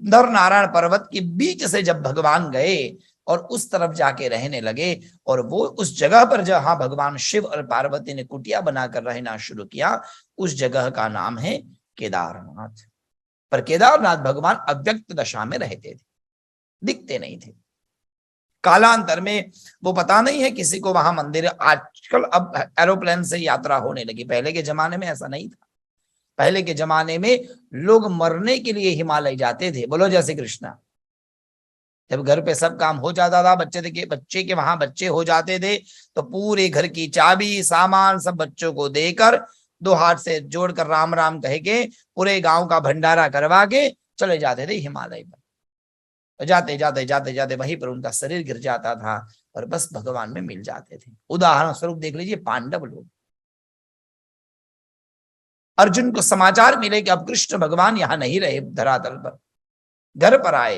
नर नारायण पर्वत के बीच से जब भगवान गए और उस तरफ जाके रहने लगे, और वो उस जगह पर जहां भगवान शिव और पार्वती ने कुटिया बनाकर रहना शुरू किया, उस जगह का नाम है केदारनाथ। पर केदारनाथ भगवान अव्यक्त दशा में रहते थे, दिखते नहीं थे। कालांतर में वो पता नहीं है किसी को वहां मंदिर, आजकल अब एरोप्लेन से यात्रा होने लगी, पहले के जमाने में ऐसा नहीं था। पहले के जमाने में लोग मरने के लिए हिमालय जाते थे, बोलो जय श्री कृष्ण। जब घर पे सब काम हो जाता था, बच्चे के वहां बच्चे हो जाते थे, तो पूरे घर की चाबी सामान सब बच्चों को देकर, दो हाथ से जोड़कर राम राम कह के पूरे गांव का भंडारा करवा के चले जाते थे हिमालय पर। जाते जाते जाते जाते वहीं पर उनका शरीर गिर जाता था और बस भगवान में मिल जाते थे। उदाहरण स्वरूप देख लीजिए पांडव लोग। अर्जुन को समाचार मिले कि अब कृष्ण भगवान यहां नहीं रहे धरातल पर, घर पर आए,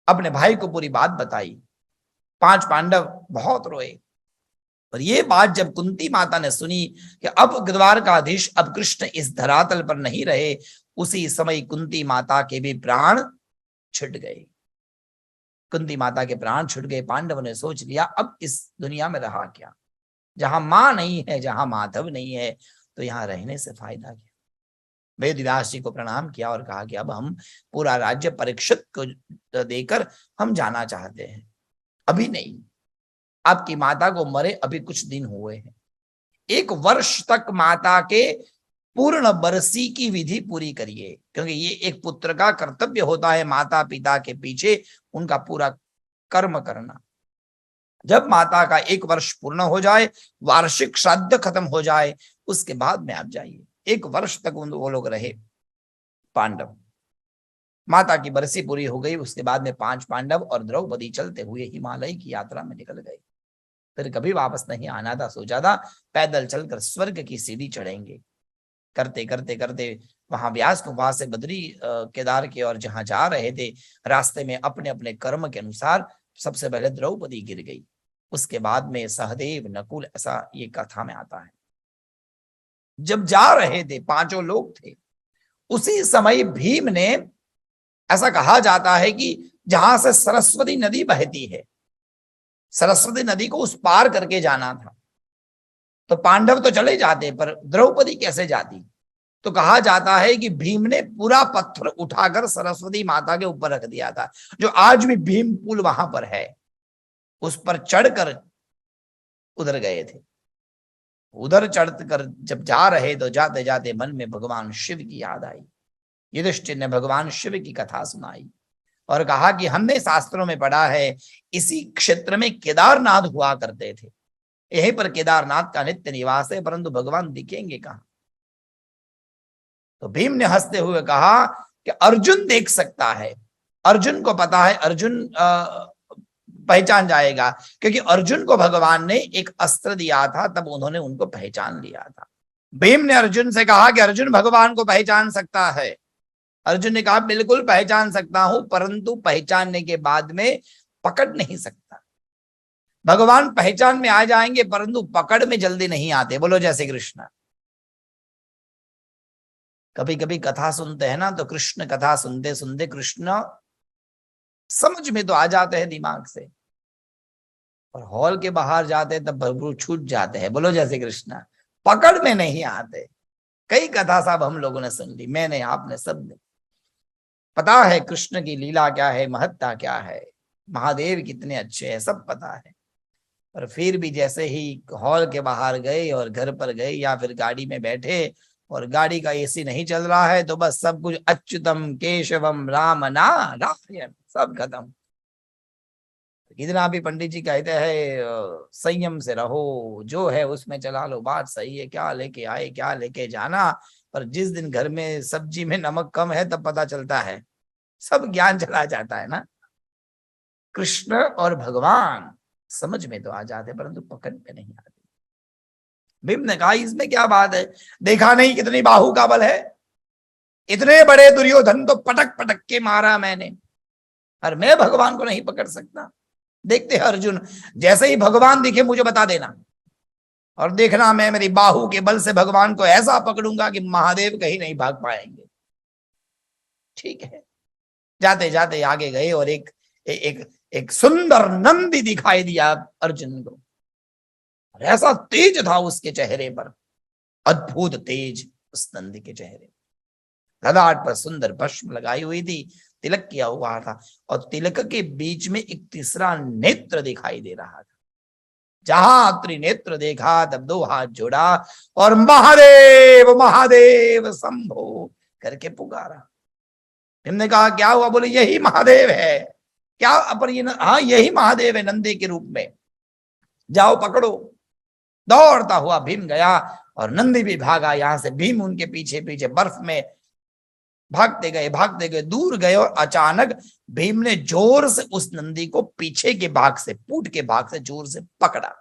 अपने भाई को पूरी बात बताई। 5 पांडव बहुत रोए। और ये बात जब कुंती माता ने सुनी कि अब द्वारकाधीश, अब कृष्ण इस धरातल पर नहीं रहे, उसी समय कुंती माता के भी प्राण छूट गए। कुंती माता के प्राण छूट गए। पांडवों ने सोच लिया अब इस दुनिया में रहा क्या, जहां मां नहीं है, जहां माधव नहीं है, तो यहां रहने से फायदा क्या। वेदव्यास जी को प्रणाम किया और कहा कि अब हम पूरा राज्य परीक्षित को देकर हम जाना चाहते हैं, अभी नहीं। आपकी माता को मरे अभी कुछ दिन हुए हैं, 1 वर्ष तक माता के पूर्ण बरसी की विधि पूरी करिए, क्योंकि ये एक पुत्र का कर्तव्य होता है माता पिता के पीछे उनका पूरा कर्म करना। जब माता का 1 वर्ष पूर्ण हो जाए, वार्षिक श्राद्ध खत्म हो जाए, उसके बाद में आप जाइए। 1 वर्ष तक वो लोग रहे पांडव। माता की बरसी पूरी हो गई, उसके बाद में 5 पांडव और द्रौपदी चलते हुए हिमालय की यात्रा में निकल गए। फिर कभी वापस नहीं आना था, सोचा था पैदल चलकर स्वर्ग की सीढ़ी चढ़ेंगे। करते करते करते वहां व्यास गुफा से बद्री केदार के और जहां जा रहे थे, रास्ते में अपने अपने कर्म के अनुसार सबसे पहले द्रौपदी गिर गई, उसके बाद में सहदेव, नकुल, ऐसा ये कथा में आता है। जब जा रहे थे, 5 लोग थे, उसी समय भीम ने, ऐसा कहा जाता है कि जहां से सरस्वती नदी बहती है, सरस्वती नदी को उस पार करके जाना था, तो पांडव तो चले जाते, पर द्रौपदी कैसे जाती। तो कहा जाता है कि भीम ने पूरा पत्थर उठाकर सरस्वती माता के ऊपर रख दिया था, जो आज भी भीम पुल वहां पर है, उस पर चढ़कर उधर गए थे। उधर चढ़कर जब जा रहे तो जाते जाते मन में भगवान शिव की याद आई। युधिष्ठिर ने भगवान शिव की कथा सुनाई और कहा कि हमने शास्त्रों में पढ़ा है इसी क्षेत्र में केदारनाथ हुआ करते थे, यहीं पर केदारनाथ का नित्य निवास है, परंतु भगवान दिखेंगे कहां। तो भीम ने हंसते हुए कहा कि अर्जुन देख सकता है, अर्जुन को पता है, अर्जुन पहचान जाएगा, क्योंकि अर्जुन को भगवान ने एक अस्त्र दिया था, तब उन्होंने उनको पहचान लिया था। भीम ने अर्जुन से कहा कि अर्जुन भगवान को पहचान सकता है। अर्जुन ने कहा बिल्कुल पहचान सकता हूं, परंतु पहचानने के बाद में पकड़ नहीं सकता। भगवान पहचान में आ जाएंगे, परंतु पकड़ में जल्दी नहीं आते। बोलो जय श्री कृष्ण। कभी कभी कथा सुनते हैं ना, तो कृष्ण कथा सुनते सुनते कृष्ण समझ में तो आ जाते हैं दिमाग से, और हॉल के बाहर जाते तब भरपूर छूट जाते हैं। बोलो जय श्री कृष्ण। पकड़ में नहीं आते। कई कथा साहब हम लोगों ने सुन ली, मैंने, आपने, सबने। पता है कृष्ण की लीला क्या है, महत्ता क्या है, महादेव कितने अच्छे हैं, सब पता है, पर फिर भी जैसे ही हॉल के बाहर गए और घर पर गए या फिर गाड़ी में बैठे और गाड़ी का एसी नहीं चल रहा है, तो बस सब कुछ अच्युतम केशवम राम नारायण, सब खत्म। कितना भी पंडित जी कहते हैं संयम से रहो, जो है उसमें चला लो, बात सही है, क्या लेके आए क्या लेके जाना, पर जिस दिन घर में सब्जी में नमक कम है तब पता चलता है, सब ज्ञान चला जाता है ना। कृष्ण और भगवान समझ में तो आ जाते, परंतु पकड़ में नहीं आते। भीम ने कहा इसमें क्या बात है, देखा नहीं कितनी बाहु का बल है, इतने बड़े दुर्योधन तो पटक पटक के मारा मैंने, और मैं भगवान को नहीं पकड़ सकता। देखते हैं अर्जुन, जैसे ही भगवान दिखे मुझे बता देना, और देखना मैं मेरी बाहु के बल से भगवान को ऐसा पकड़ूंगा कि महादेव कहीं नहीं भाग पाएंगे। ठीक है, जाते जाते आगे गए और एक सुंदर नंदी दिखाई दिया अर्जुन को। ऐसा तेज था उसके चेहरे पर, अद्भुत तेज उस नंदी के चेहरे। ललाट पर सुंदर भस्म लगाई हुई थी, तिलक किया हुआ था, और तिलक के बीच में एक तीसरा नेत्र दिखाई दे रहा था। जहां त्रिनेत्र देखा तब दो हाथ जोड़ा और महादेव महादेव शंभो करके पुकारा। हमने कहा क्या हुआ? बोले यही महादेव है। क्या अपन ये? हाँ यही महादेव है नंदी के रूप में, जाओ पकड़ो। दौड़ता हुआ भीम गया और नंदी भी भागा यहां से। भीम उनके पीछे पीछे बर्फ में भागते गए, दूर गए, और अचानक भीम ने जोर से उस नंदी को पीछे के भाग से, पूट के भाग से जोर से पकड़ा।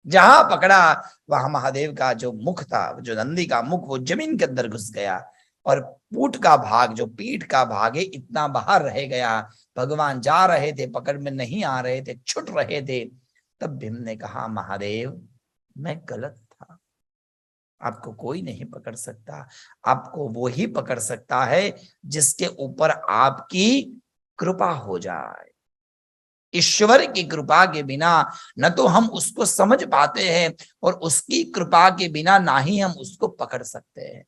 जहां पकड़ा वहां महादेव का जो मुख था, जो नंदी का मुख, वो जमीन के अंदर घुस गया, और पूट का भाग, जो पीठ का भाग है, इतना बाहर रह गया। भगवान जा रहे थे, पकड़ में नहीं आ रहे थे, छुट रहे थे। तब भीम ने कहा महादेव मैं गलत था, आपको कोई नहीं पकड़ सकता, आपको वो ही पकड़ सकता है जिसके ऊपर आपकी कृपा हो जाए। ईश्वर की कृपा के बिना न तो हम उसको समझ पाते हैं, और उसकी कृपा के बिना ना ही हम उसको पकड़ सकते हैं।